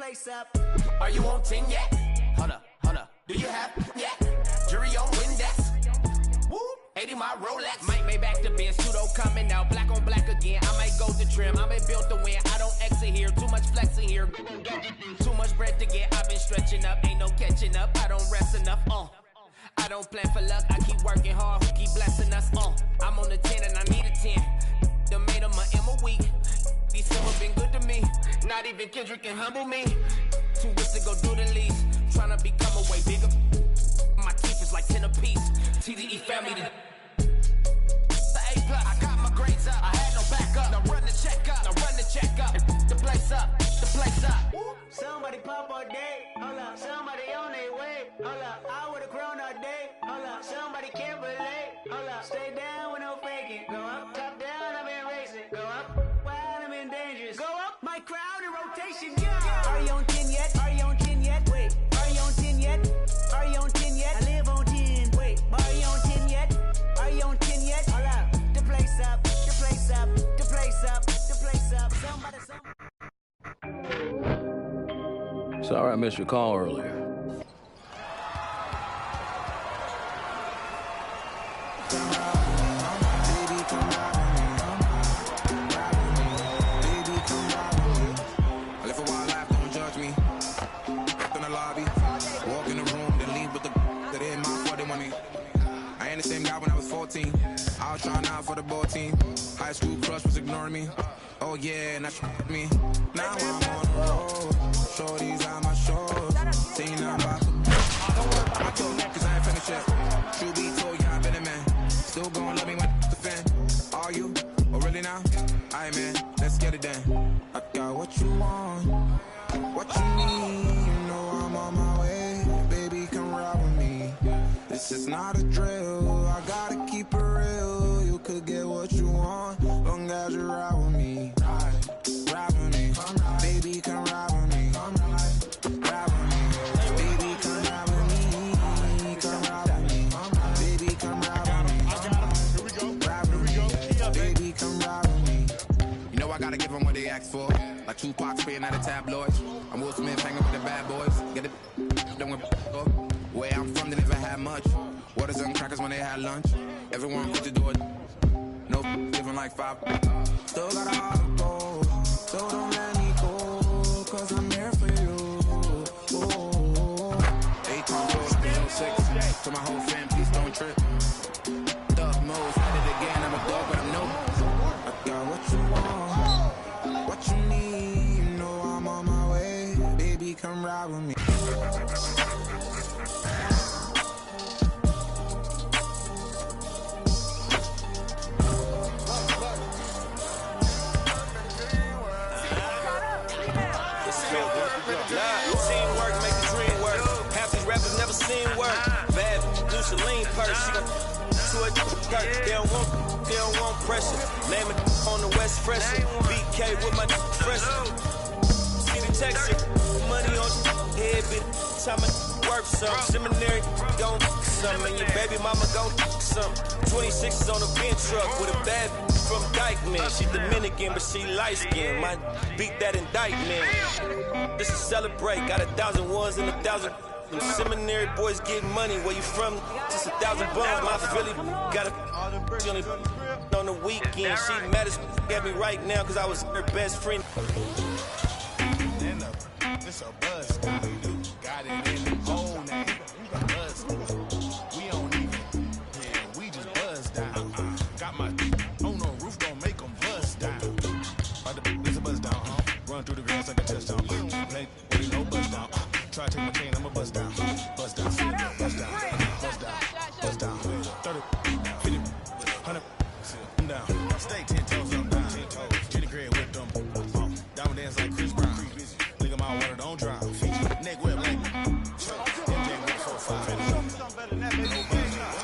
place up. Are you on 10 yet? Hold up. Do you have yet? Jury on Windex. Woo! 80 my Rolex. Might make back the Benz. Pseudo coming out. Black on black again. I might go to trim. I been built to win. I don't exit here. Too much flexing here. Too much bread to get. I've been stretching up. Ain't no catching up. I don't rest enough. I don't plan for luck. I keep working hard. Who keep blessing us? I'm on the 10 and I need a 10. The made of my M a week. These summer been good to me. Not even Kendrick can humble me. 2 weeks to go do the least. Tryna become a way bigger. My teeth is like 10 apiece. TDE family to the A+. I got my grades up. I had no backup. Now run the check up. The place up. Somebody pop all day. Hold up. Somebody on their way. Hold up. I would've grown all day. Hold up. Somebody can't relate. Hold up. Stay down with no faking. Go up. Top down. I've been racing. Go up. Wild. I'm in dangerous. Go up. My crowd in rotation. Yeah. Are you on 10 yet? Are you on 10 yet? Wait. Are you on 10 yet? Are you on 10 yet? I live on 10. Wait. Are you on 10 yet? Are you on 10 yet? Hold up. The place up. The place up. The place up. The place up. Somebody. Sorry I missed your call earlier. I was trying out for the ball team. High school crush was ignoring me. Oh yeah, and that's me. Now I'm on the road. Shorties on my shores. Seen I'm about to. I told that cause I ain't finished yet. True be told, yeah, I've been a man. Still gon' love me when the fan. Are you? Oh really now? Aight man, let's get it done. I got what you want, what you need. You know I'm on my way. Baby, come ride with me. This is not a drill. I gotta keep it real. You could get what you want, long as you ride with me. Ride with me. Baby, come ride with me. Ride with me. Baby, come ride with me. Come ride with me. Baby, come ride with me. Ride with me. Baby, come ride with me. You know I gotta give them what they ask for. Like Tupac spitting at the tabloids. I'm Will Smith hanging with the bad boys. Get it done with where I'm from, they never had much. Waters and crackers when they had lunch. Everyone put the door. No giving like 5. Still got a heart of gold. So don't let me go, cause I'm here for you. Ooh. 8 times roll, 6. To my whole fam, please don't trip. Thug moves, at it again. I'm a dog, but I'm no. I got what you want, what you need. You know I'm on my way. Baby, come ride with me. Seen work, bad use a lean purse. She gon' to it, they don't want pressure. Name it on the West Fresher. BK with my fresher. See the texture, money on head, bit time work some. Seminary gon' some, and your baby mama gon' some. 26 is on a bench truck with a bad from Dykeman. She Dominican, but she light skinned. Might beat that indictment. This is celebrate, got 1,000 ones and 1,000. Them seminary boys get money. Where you from? Just 1,000 bucks. My Philly got a only on the weekend. She mad as at me right now because I was her best friend. This a buzz. Got it in the hole now. Buzz. We don't even. Yeah, we just buzz down. Got my on the roof, don't make them buzz down. There's a buzz down, huh? Run through the grass like a touchdown. Play, no buzz down. Try to take my chain, I'ma bust down. Bust down, bust down, bust down, bust down. 30, 50, 100, I'm down. Stay 10 toes, I'm down. 10 toes. Jenny Craig with them. Diamond dance like Chris Brown. Nigga, my water don't drown. Neck whip like MJ with 4-5. No buzz down.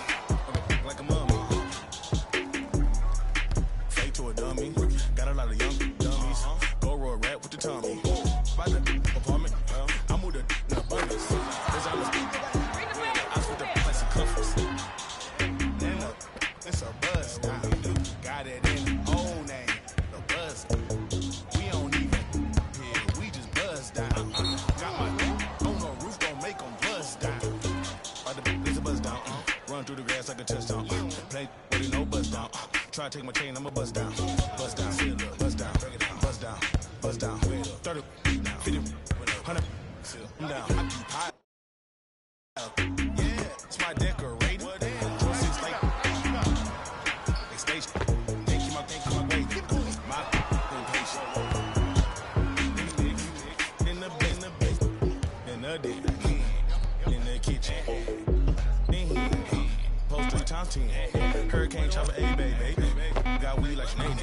Like a mummy. Fake to a dummy. Got a lot of young dummies. Go roll rap with the tummy. By the apartment. I'm with the abundance. Cause I'm a Try to take my chain, I'ma bust down. Bust down, bust down, bust down, bust down. 30, 50, 100, I'm down. I keep high. Yeah, it's my decorator. Horses like they station. They keep my way. My impatient. In the basement, in the den, in the kitchen. Post 3 times 10. Hurricane chopper, A baby. Got weed like Sinead.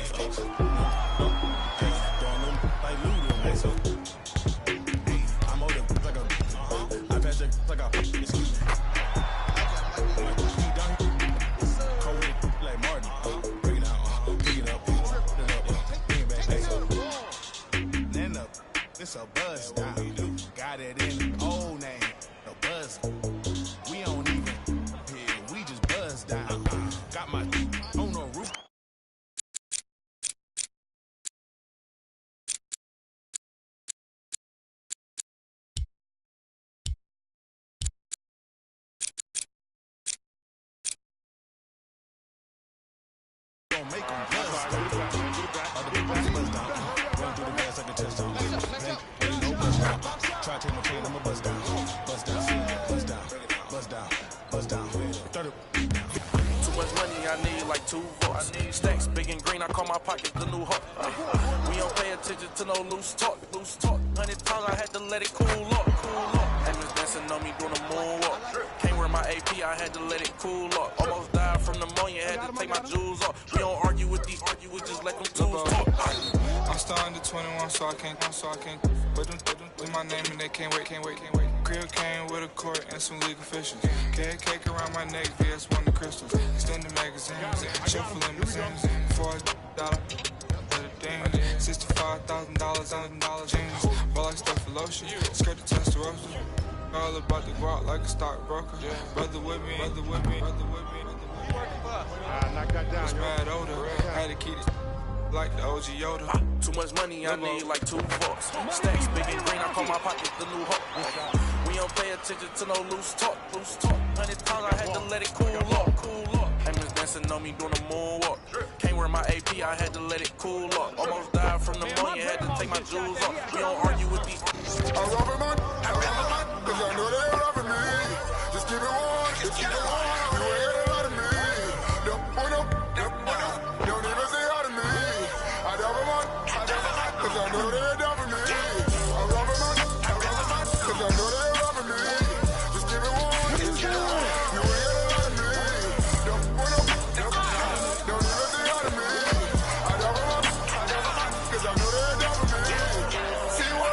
Throwing them like Luda. So I'm older like a. I pass it like a. Excuse me. Cold like Martin. Break it down. Pick it up. Bring it back. Then up. It's a buzz down. Got it in the old name. A buzz. We don't even. We just buzz down. Got my on the roof. Don't make them buzz down. Other people buzz down. Run through the gas like a touchdown. Ain't no buzz down. Try to take my chain, I'ma buzz down. Buzz down. Buzz down. Buzz down. Buzz down. 30. Too much money, I need like 2 votes. Stacks big and green, I call my pockets the new hook. We don't pay attention to no loose talk. 100 times I had to let it cool up. Haters dancing on me doing a moonwalk. Can't wear my AP, I had to let it cool up. Almost died from pneumonia, had to take my jewels off. We don't argue with these, we just let them tools talk. I'm still under 21, so I can't. With them my name and they can't wait. Crib came with a court and some legal officials. Cake around my neck, VS1 the crystals. Extended magazines, shuffle limousines. $4 $65,000 jeans. Ball like stuff for lotion. Skirt the Testarossa. All about the guap like a stockbroker. Brother with me. Was mad older. Had to keep it like the OG Yoda. Too much money, I need like 2 votes. Stacks big and green, I call my pockets the new hook. We don't pay attention to no loose talk. 100 times I had to let it cool up. Haters dancing on me doing a moonwalk. Can't wear my AP, I had to let it cool up. Almost died from pneumonia, had to take my jewels off. We don't argue with these. I love it, man. Cause I know they loving me. Just keep it warm, just keep it warm. You ain't heard a lot of me. Don't even say hi to me. I love it, man. Cause I know they loving me. I love it, man. Cause I know they loving me. Just keep it warm, just keep it warm. You ain't heard a lot of me. Don't even say hi to me. I love it, man. Cause I know they loving me. See what?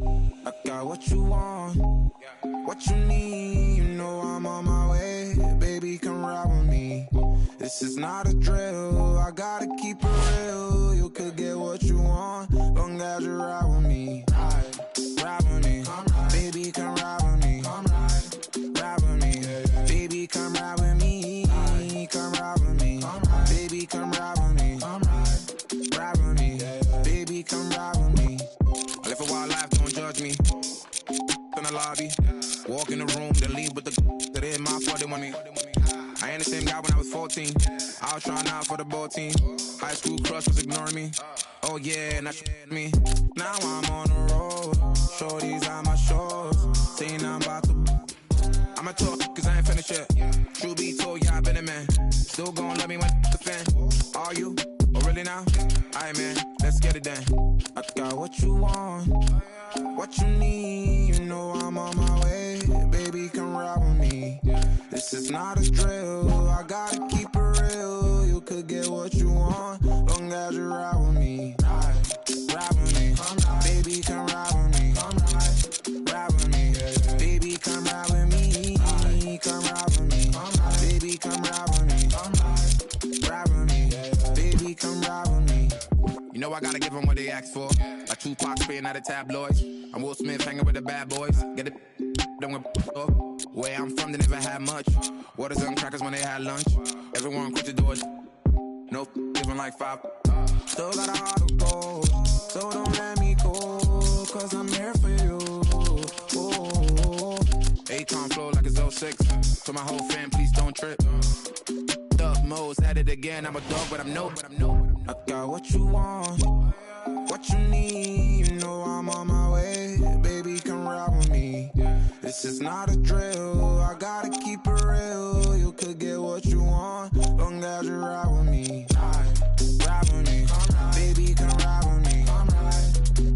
I got what you want, what you need. You know I'm on my way, baby, come ride with me. This is not a drill, I gotta keep it real. You could get what you want, long as you ride with me. Ride with me, baby, come ride with me. Ride with me, baby, come ride with me. Come ride with me, baby, come ride with me. Ride with me, baby, come ride with me. I live a wild life, don't judge me. In the lobby, walk in the room, then leave with the that in my fault, they want me. I ain't the same guy when I was 14. I was trying out for the ball team. High school crush was ignoring me. Oh yeah, now me. Now I'm on the road. Shorties on my shores. Saying I'm about to. I'ma talk cause I ain't finished yet. True be told, yeah, I been a man. Still gon' love me when the fan. Are you? Oh really now? Aight man, let's get it done. I got what you want, what you need. You know I'm on my way, baby, come ride with me. This is not a drill, I gotta keep it real. You could get what you want, long as you ride with me. Ride with me, baby, come ride with me. Ride with me, baby, come ride with me. Come ride with me, baby, come ride with me. Ride with me, baby, come ride with me. You know I gotta give them what they ask for. Like Tupac spitting out of tabloids. I'm Will Smith hanging with the bad boys. Get it, don't get off. Where I'm from, they never had much. Waters and crackers when they had lunch. Everyone quit the doors. No giving like 5. Still got a heart of gold, so don't let me go, cause I'm here for you. Akon flow like it's 06. To my whole fam, please don't trip. Dub Mo's at it again. I'm a dog, but I'm no. I got what you want, what you need. You know I'm on my way, baby, come ride with me. This is not a drill, I gotta keep it real. You could get what you want, long as you ride with me. Ride with me, baby, come ride with me.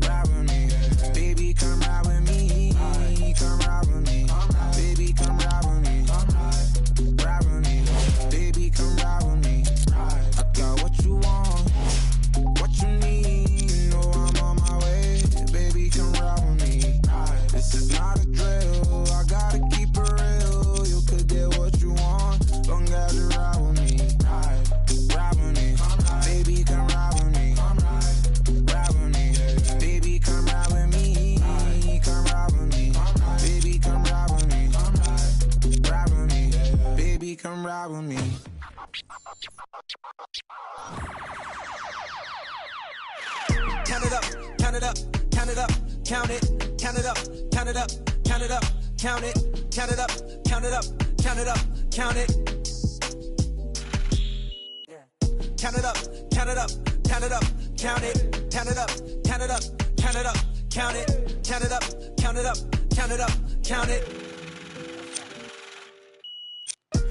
Ride with me, baby, come ride with me. Come ride with me, baby, come ride with me. Ride with me, baby, come ride with me. I got what you want, what you need. You know I'm on my way, baby, come ride with me. This is not a drill, I gotta keep it real. You could get what you want, long as you ride with me. Ride with me, baby, come ride with me. Ride with me, baby, come ride with me. Come ride with me, baby, come ride with me. Ride with me, baby, come ride with me. Count it up, count it up, count it up, count it, count it up, count it up, count it up, count it, count it up, count it up, count it up, count it. Count it up, count it up, count it up, count it, count it up, count it up, count it up, count it, count it up, count it up, count it up, count it.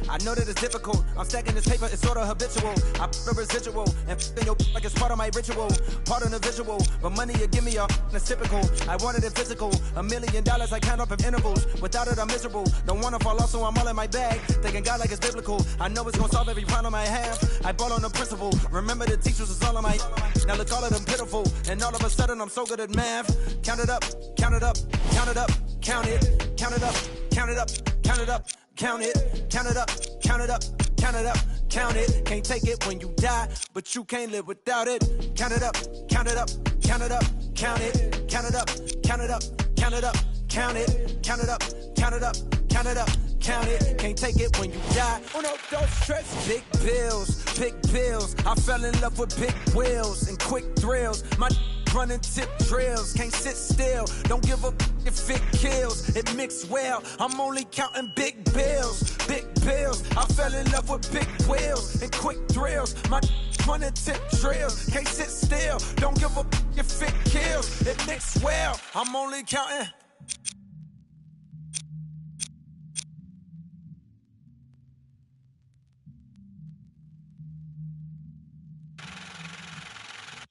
I know that it's difficult. I'm stacking this paper, it's sort of habitual. I put a residual and f***ing your like it's part of my ritual. Part of the visual, but money you give me a it's typical. I wanted it physical. $1 million I count up in intervals. Without it I'm miserable. Don't wanna fall off, so I'm all in my bag. Thinking God like it's biblical. I know it's gonna solve every problem I have. I ball on the principle. Remember the teachers was all on my. Now look all of them pitiful. And all of a sudden I'm so good at math. Count it up, count it up, count it up, count it, count it up, count it up, count it up. Count it, count it up, count it up, count it up, count it. Can't take it when you die, but you can't live without it. Count it up, count it up, count it up, count it, count it up, count it up, count it up, count it, count it up, count it up, count it up, count it. Can't take it when you die. Oh no, don't stress. Big bills, big bills. I fell in love with big wheels and quick thrills. My running tip drills, can't sit still. Don't give up if it kills. It mixed well. I'm only counting big bills, big bills. I fell in love with big wheels and quick thrills. My running tip drills, can't sit still. Don't give up if it kills. It mixed well. I'm only counting.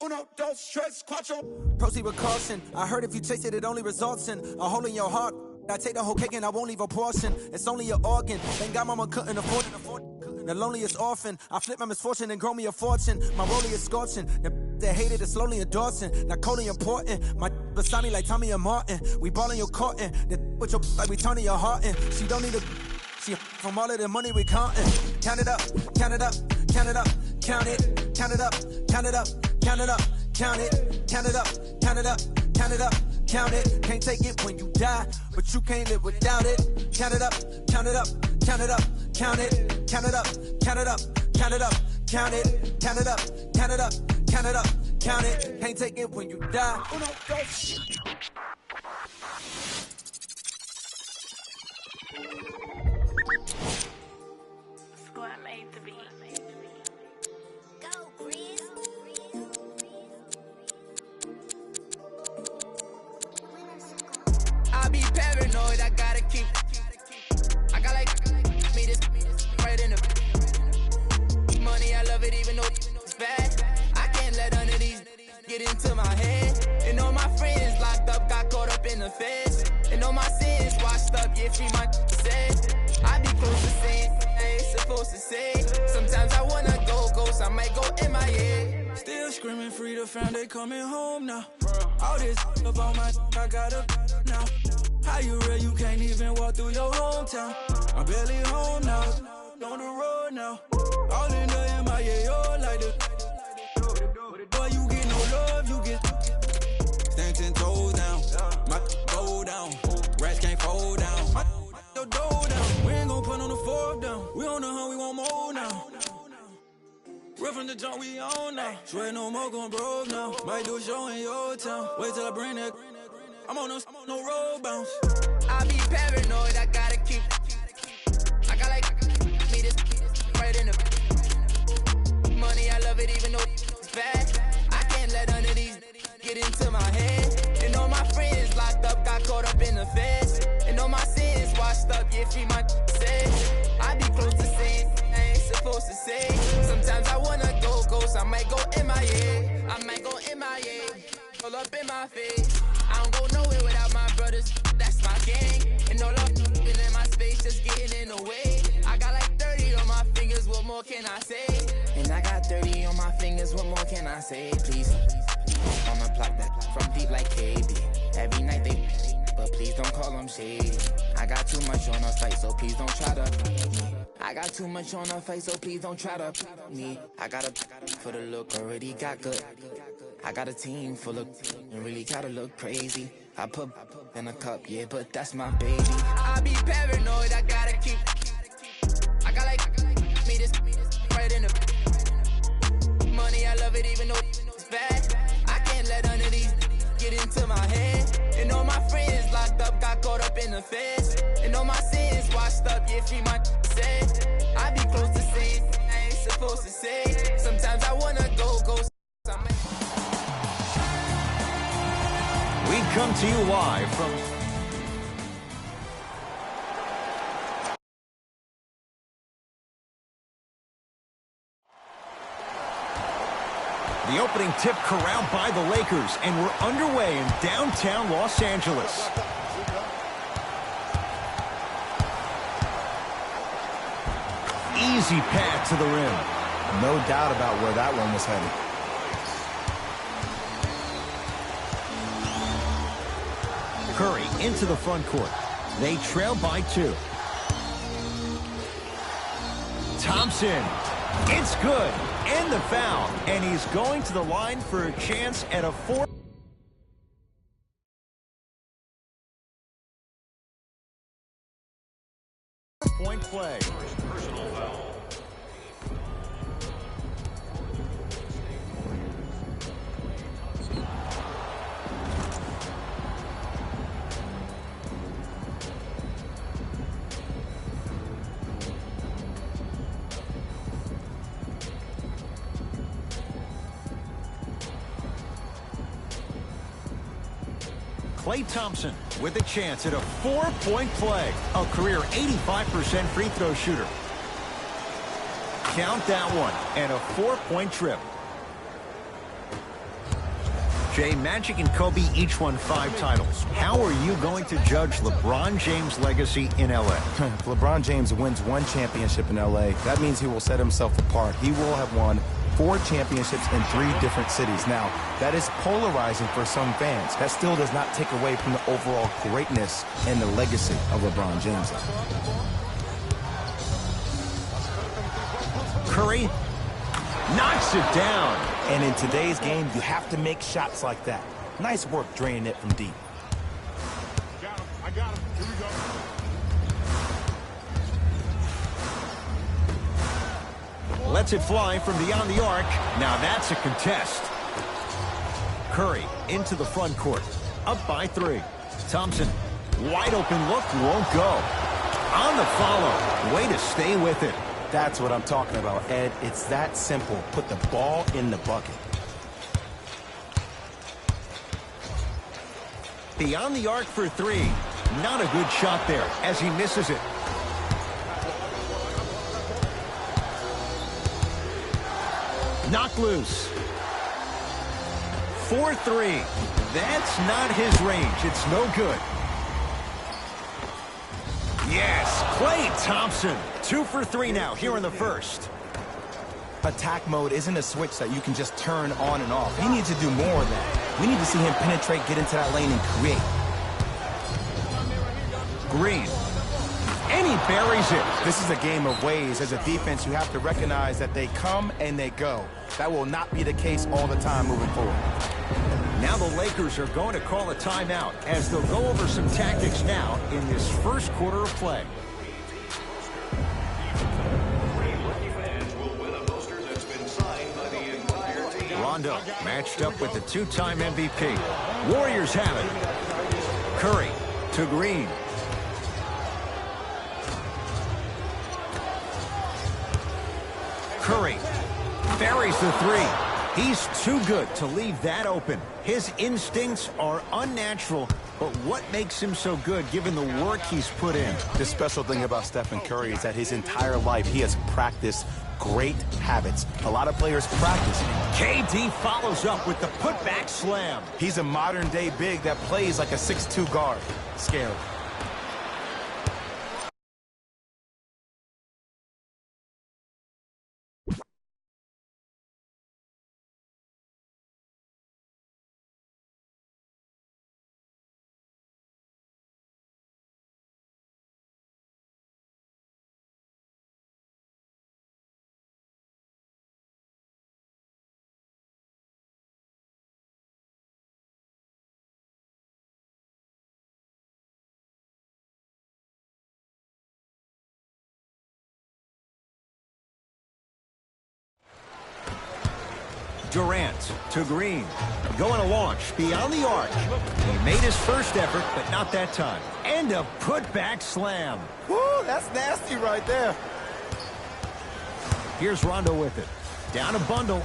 Uno, dos, tres, cuatro. Proceed with caution. I heard if you taste it, it only results in a hole in your heart. I take the whole cake and I won't leave a portion. It's only an organ. Thank God mama couldn't afford it. The loneliest orphan. I flip my misfortune and grow me a fortune. My rollie is scorching. The That hated is slowly endorsing, not coldly important. My beside me like Tommy and Martin. We ballin' your court and the with your like we turning your heart in. She don't need a she from all of the money we countin'. Count it up, count it up, count it up, count it, count it up, count it up, count it up, count it, count it up, count it up, count it up, count it. Can't take it when you die, but you can't live without it. Count it up, count it up, count it up, count it, count it up, count it up, count it up, count it, count it up, count it up, count it up, count it. Can't take it when you die. Uno, dos. Squad made the beat. Go, Chris. I be paranoid, I gotta keep. I got like me this right in the money. I love it even though it's bad. I can't let none of these get into my head. And all my friends locked up, got caught up in the feds. And all my sins washed up, yeah, free my said. I be close to saying I ain't supposed to say. Sometimes I wanna go ghost, I might go MIA. Still screaming free the fam, they coming home now. All this up on my I got up now. How you real, you can't even walk through your hometown. I'm barely home now, on the road now. All in the MIA, oh like the boy, you get no love, you get stand 10 toes down. My go down, rats can't fold down. My your dough down, we ain't gon' put on the fourth down. We on the hunt, we want more now. Real from the jump, we on now. Swear no more gon' broke now. Might do a show in your town. Wait till I bring that. I'm on no road bounce. I be paranoid, I gotta keep. I got like me this right in the money. I love it even though it's bad. I can't let none of these get into my head. And all my friends locked up, got caught up in the feds. And all my sins washed up, yeah, free my said. I be close to saying I ain't supposed to say. Sometimes I wanna go ghost, I might go MIA. I might go MIA, pull up in my face. I don't go nowhere without my brothers, that's my gang. And all up in my space, just getting in the way. I got like 30 on my fingers, what more can I say? And I got 30 on my fingers, what more can I say? Please, on the block that from deep like KB. Every night they, but please don't call them shady. I got too much on the fight, so please don't try to. I got too much on the face, so please don't try to me. I got a for the look, already got good. I got a team full of and really gotta look crazy. I put in a cup, yeah, but that's my baby. I be paranoid, I gotta keep. I got like me this right in the money. I love it even though it's bad. I can't let none of these get into my head. And all my friends locked up, got caught up in the feds. And all my sins washed up, yeah, free my said. I be close to saying I ain't supposed to say. Sometimes I wanna go ghost. We come to you live from the opening tip corralled by the Lakers, and we're underway in downtown Los Angeles. Easy path to the rim. No doubt about where that one was headed. Curry into the front court. They trail by 2. Thompson. It's good. And the foul. And he's going to the line for a chance at a 4-point play. Personal foul. Klay Thompson with a chance at a 4-point play. A career 85% free throw shooter. Count that one. And a 4-point trip. Jay, Magic and Kobe each won 5 titles. How are you going to judge LeBron James' legacy in L.A.? If LeBron James wins 1 championship in L.A., that means he will set himself apart. He will have won 4 championships in 3 different cities. Now, that is polarizing for some fans. That still does not take away from the overall greatness and the legacy of LeBron James. Curry knocks it down. And in today's game, you have to make shots like that. Nice work draining it from deep. I got him. Here we go. Lets it fly from beyond the arc. Now that's a contest. Curry into the front court. Up by 3. Thompson, wide open look, won't go. On the follow. Way to stay with it. That's what I'm talking about, Ed. It's that simple. Put the ball in the bucket. Beyond the arc for 3. Not a good shot there as he misses it. Knocked loose. 4-3. That's not his range. It's no good. Yes, Klay Thompson. 2 for 3 now here in the first. Attack mode isn't a switch that you can just turn on and off. He needs to do more of that. We need to see him penetrate, get into that lane, and create. Green. And he buries it. This is a game of ways. As a defense, you have to recognize that they come and they go. That will not be the case all the time moving forward. Now the Lakers are going to call a timeout as they'll go over some tactics now in this first quarter of play. Rondo matched up with the 2-time MVP. Warriors have it. Curry to Green. Curry buries the 3. He's too good to leave that open. His instincts are unnatural, but what makes him so good given the work he's put in? The special thing about Stephen Curry is that his entire life he has practiced great habits. A lot of players practice. KD follows up with the putback slam. He's a modern-day big that plays like a 6'2" guard. Scary. Durant to Green. Going to launch beyond the arc. He made his first effort, but not that time. And a putback slam. Woo, that's nasty right there. Here's Rondo with it. Down a bundle.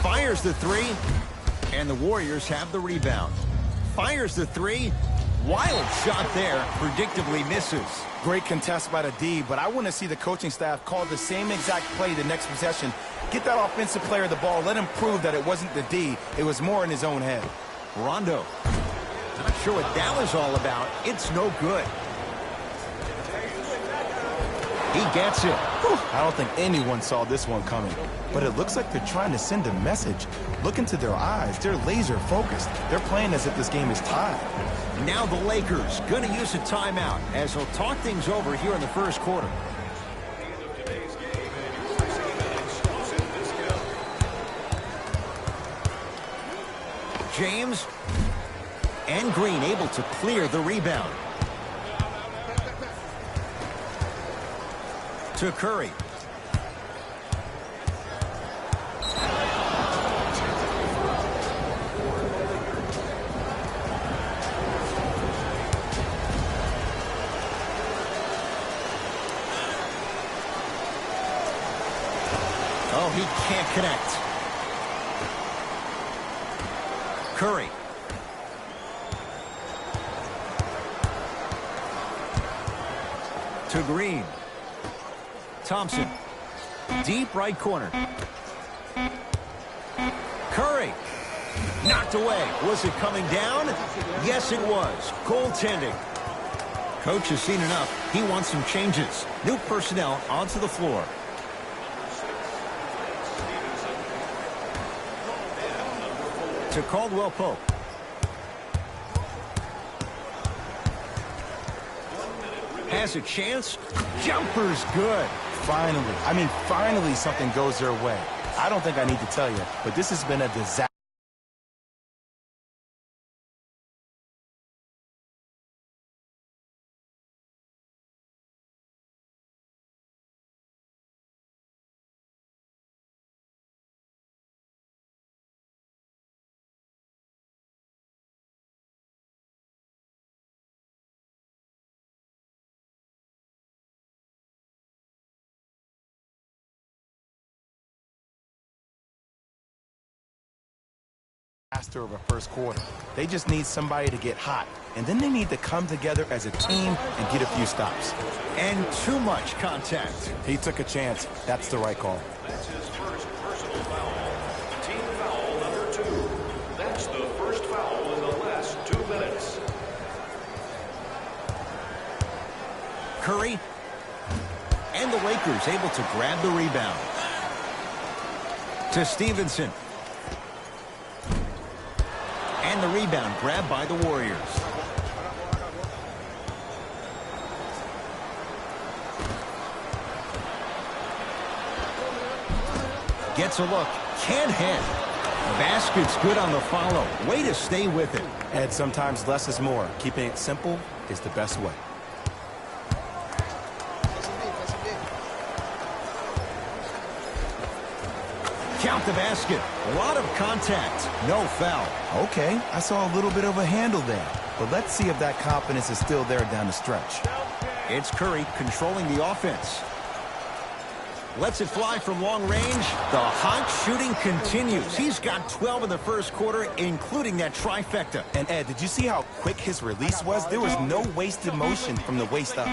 Fires the 3, and the Warriors have the rebound. Fires the 3. Wild shot there, predictably misses. Great contest by the D, but I want to see the coaching staff call the same exact play the next possession. Get that offensive player the ball. Let him prove that it wasn't the D. It was more in his own head. Rondo. Not sure what that was all about. It's no good. He gets it. I don't think anyone saw this one coming, but it looks like they're trying to send a message. Look into their eyes. They're laser focused. They're playing as if this game is tied. Now the Lakers going to use a timeout as they'll talk things over here in the first quarter. James and Green able to clear the rebound. To Curry. Oh, he can't connect. Curry. To Green. Thompson. Deep right corner. Curry. Knocked away. Was it coming down? Yes, it was. Goaltending. Coach has seen enough. He wants some changes. New personnel onto the floor. To Caldwell Pope. Has a chance. Jumper's good. Finally something goes their way. I don't think I need to tell you, but this has been a disaster. Of a first quarter. They just need somebody to get hot, and then they need to come together as a team and get a few stops. And too much contact. He took a chance. That's the right call. That's his first personal foul. Team foul number 2. That's the first foul in the last 2 minutes. Curry. And the Lakers able to grab the rebound. To Stevenson. And the rebound grabbed by the Warriors. Gets a look. Can't hit. Basket's good on the follow. Way to stay with it. And sometimes less is more. Keeping it simple is the best way. Count the basket. A lot of contact. No foul. Okay, I saw a little bit of a handle there. But let's see if that confidence is still there down the stretch. It's Curry controlling the offense. Lets it fly from long range. The hot shooting continues. He's got 12 in the first quarter, including that trifecta. And Ed, did you see how quick his release was? There was no wasted motion from the waist up.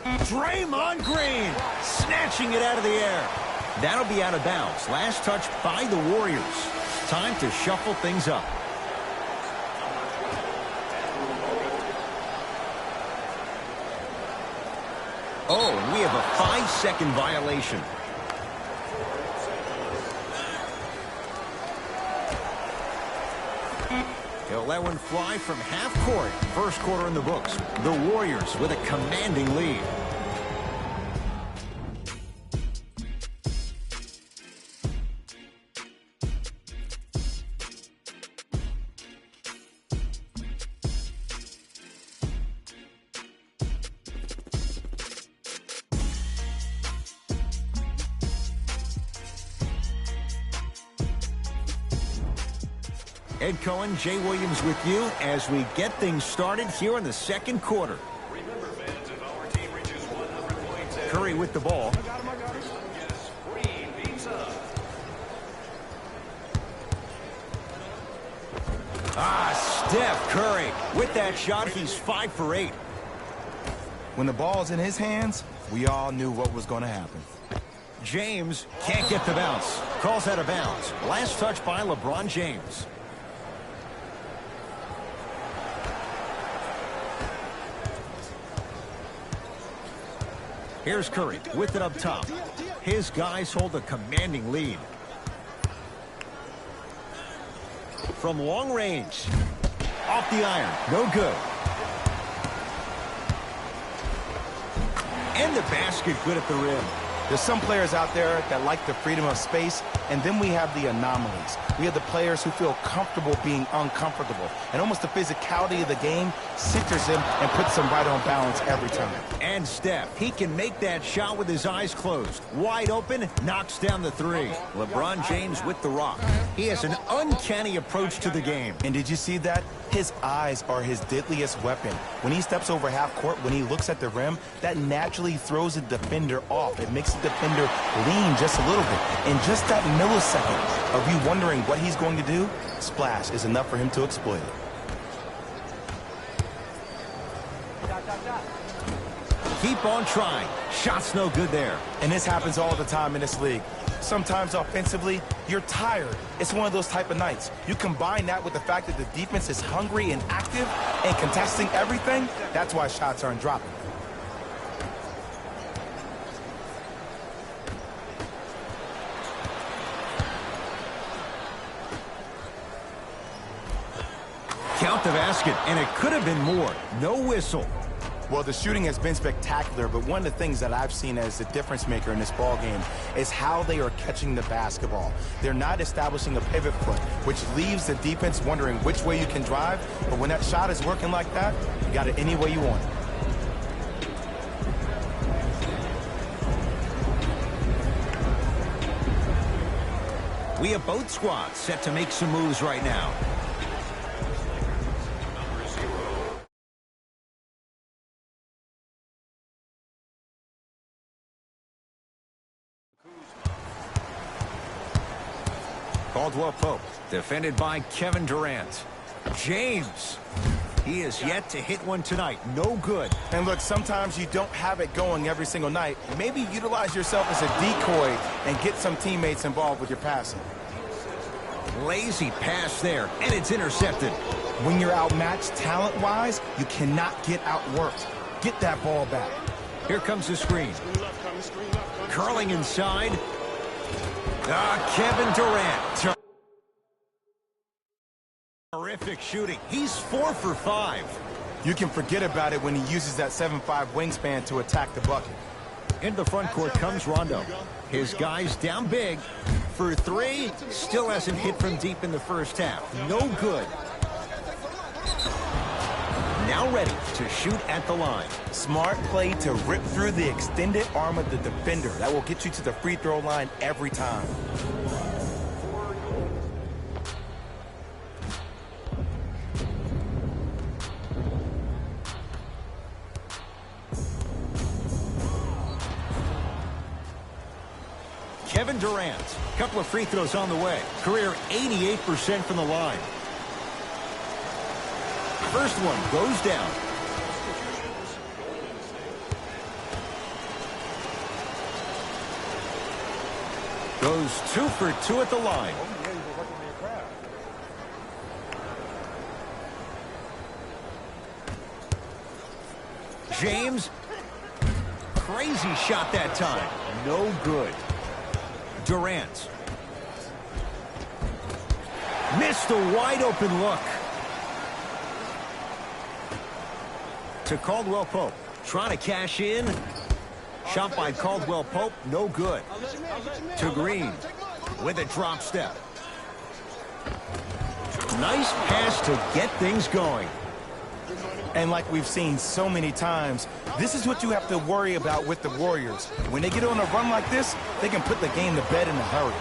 Draymond Green snatching it out of the air. That'll be out of bounds. Last touch by the Warriors. Time to shuffle things up. Oh, we have a 5-second violation. He'll let one fly from half court. First quarter in the books. The Warriors with a commanding lead. Ed Cohen, Jay Williams with you as we get things started here in the second quarter. Remember, fans, if our team reaches 100 points, Curry with the ball. yes, Green beats up. Steph Curry. With that shot, he's 5 for 8. When the ball's in his hands, we all knew what was going to happen. James can't get the bounce. Calls out of bounds. Last touch by LeBron James. Here's Curry with it up top. His guys hold a commanding lead. From long range. Off the iron. No good. And the basket good at the rim. There's some players out there that like the freedom of space, and then we have the anomalies. We have the players who feel comfortable being uncomfortable, and almost the physicality of the game centers him and puts him right on balance every time. And Steph, he can make that shot with his eyes closed. Wide open, knocks down the three. LeBron James with the rock. He has an uncanny approach to the game. And did you see that? His eyes are his deadliest weapon. When he steps over half court, when he looks at the rim, that naturally throws the defender off. It makes the defender lean just a little bit. In just that millisecond of you wondering what he's going to do, splash is enough for him to exploit it. keep on trying. Shot's no good there. And this happens all the time in this league. Sometimes offensively, you're tired. It's one of those type of nights. You combine that with the fact that the defense is hungry and active and contesting everything, that's why shots aren't dropping. Count the basket, and it could have been more. No whistle. Well, the shooting has been spectacular, but one of the things that I've seen as the difference maker in this ball game is how they are catching the basketball. They're not establishing a pivot foot, which leaves the defense wondering which way you can drive, but when that shot is working like that, you got it any way you want. We have both squads set to make some moves right now. Caldwell Pope, defended by Kevin Durant. James, he is yet to hit one tonight. No good. And look, sometimes you don't have it going every single night. Maybe utilize yourself as a decoy and get some teammates involved with your passing. Lazy pass there, and it's intercepted. When you're outmatched talent-wise, you cannot get outworked. Get that ball back. Here comes the screen. Curling inside. Kevin Durant. Terrific shooting. He's 4 for 5. You can forget about it when he uses that 7'5" wingspan to attack the bucket. Into the front court comes Rondo. His guys down big. For 3, still hasn't hit from deep in the first half. No good. Now ready to shoot at the line. Smart play to rip through the extended arm of the defender. That will get you to the free throw line every time. Kevin Durant, couple of free throws on the way. Career 88% from the line. First one goes down. Goes 2 for 2 at the line. James, crazy shot that time. No good. Durant. Missed a wide open look. To Caldwell Pope. Trying to cash in. Shot by Caldwell Pope. No good. To Green. With a drop step. Nice pass to get things going. And like we've seen so many times, this is what you have to worry about with the Warriors. When they get on a run like this, they can put the game to bed in a hurry.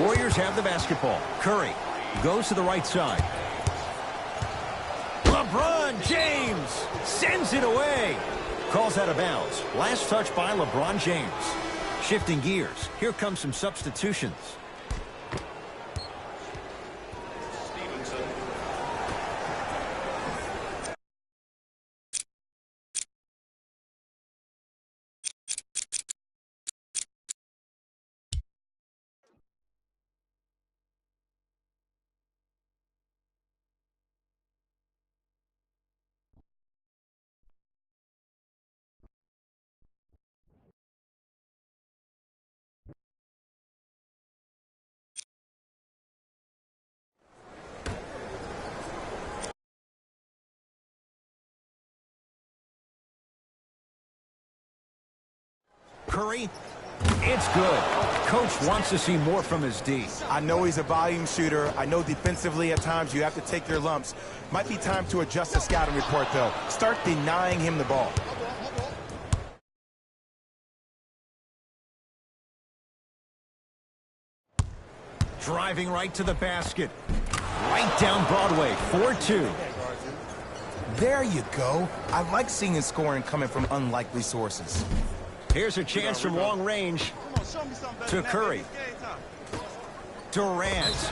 Warriors have the basketball. Curry goes to the right side. LeBron James sends it away. Calls out of bounds. Last touch by LeBron James. Shifting gears. Here comes some substitutions. Curry, it's good. Coach wants to see more from his D. I know he's a volume shooter. I know defensively at times you have to take your lumps. Might be time to adjust the scouting report, though. Start denying him the ball. Driving right to the basket. Right down Broadway, 4-2. There you go. I like seeing scoring coming from unlikely sources. Here's a chance from long range to Curry. Durant.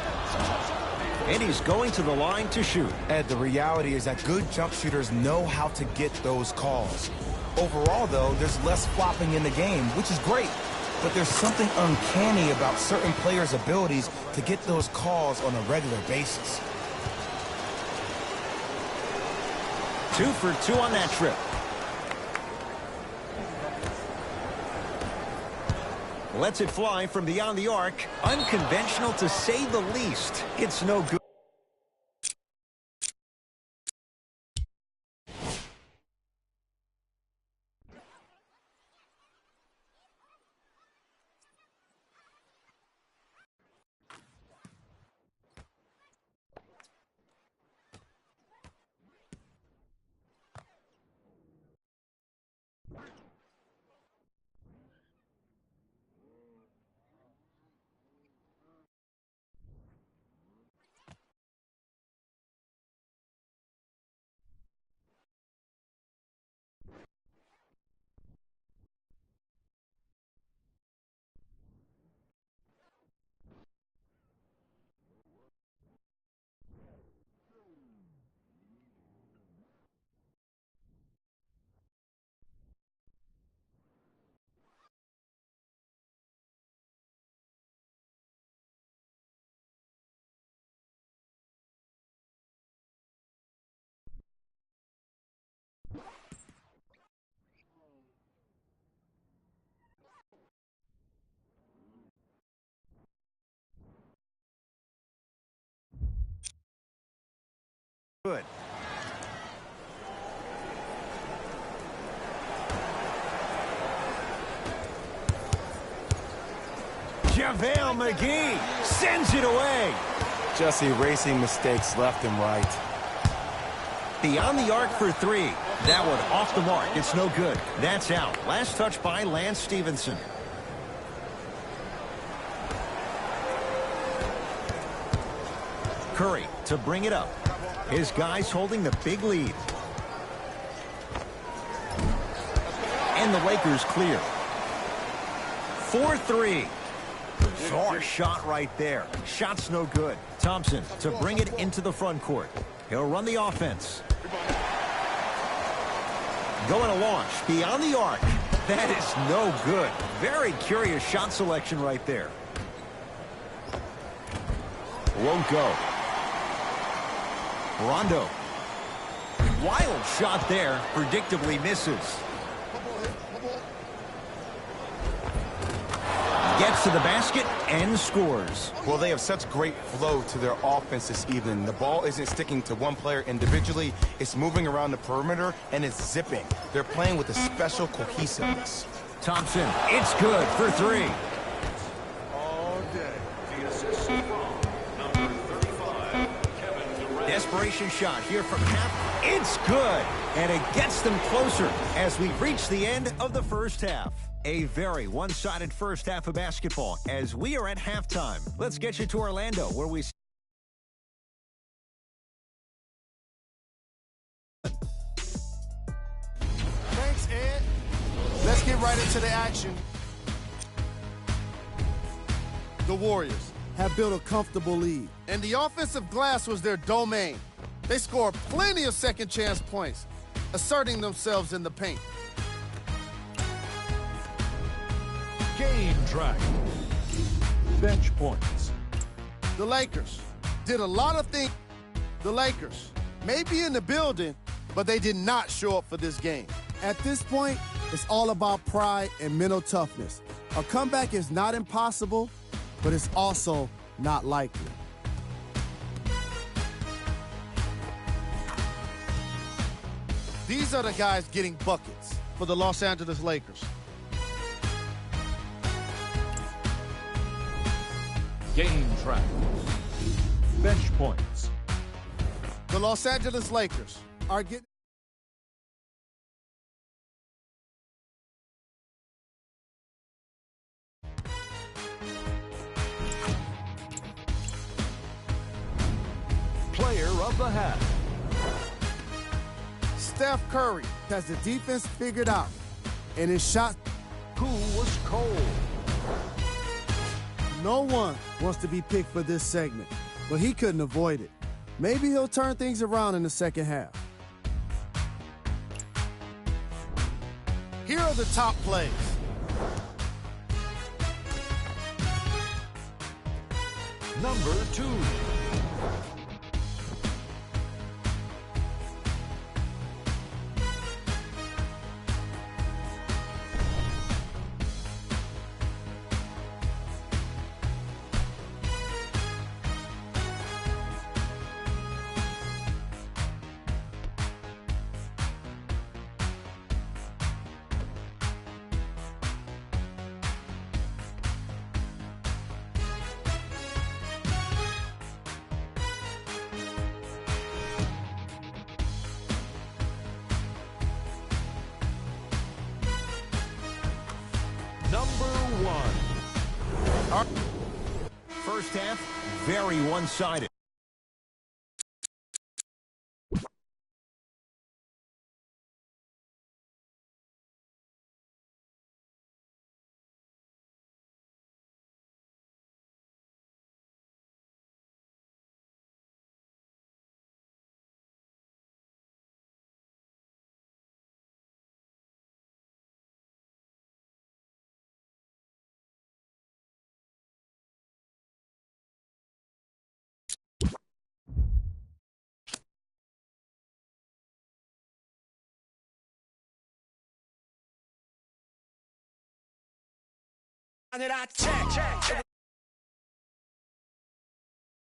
And he's going to the line to shoot. Ed, the reality is that good jump shooters know how to get those calls. Overall, though, there's less flopping in the game, which is great. But there's something uncanny about certain players' abilities to get those calls on a regular basis. 2 for 2 on that trip. Lets it fly from beyond the arc. Unconventional to say the least. It's no good. Good. JaVale McGee sends it away. Just erasing mistakes left and right. Beyond the arc for 3. That one off the mark. It's no good. That's out. Last touch by Lance Stevenson. Curry to bring it up. His guys holding the big lead. And the Lakers clear. 4-3. Short shot right there. Shot's no good. Thompson to bring it into the front court. He'll run the offense. Going to launch beyond the arc. That is no good. Very curious shot selection right there. Won't go. Rondo. Wild shot there. Predictably misses. Gets to the basket and scores. Well, they have such great flow to their offense this evening. The ball isn't sticking to one player individually. It's moving around the perimeter, and it's zipping. They're playing with a special cohesiveness. Thompson, it's good for 3. All day. The assist from number 35, Kevin Durant. Desperation shot here from half. It's good. And it gets them closer as we reach the end of the first half. A very one-sided first half of basketball as we are at halftime. Let's get you to Orlando where we... Thanks, Ed. Let's get right into the action. The Warriors have built a comfortable lead, and the offensive glass was their domain. They scored plenty of second-chance points, asserting themselves in the paint. Game track. Bench points. The Lakers did a lot of things. The Lakers may be in the building, but they did not show up for this game. At this point, it's all about pride and mental toughness. A comeback is not impossible, but it's also not likely. These are the guys getting buckets for the Los Angeles Lakers. Game track. Bench points. The Los Angeles Lakers are getting... Player of the half. Steph Curry has the defense figured out, and his shot... Who was cold? No one wants to be picked for this segment. but he couldn't avoid it. Maybe he'll turn things around in the second half. Here are the top plays. Number 2. Number 1. First half, very one-sided. That I check.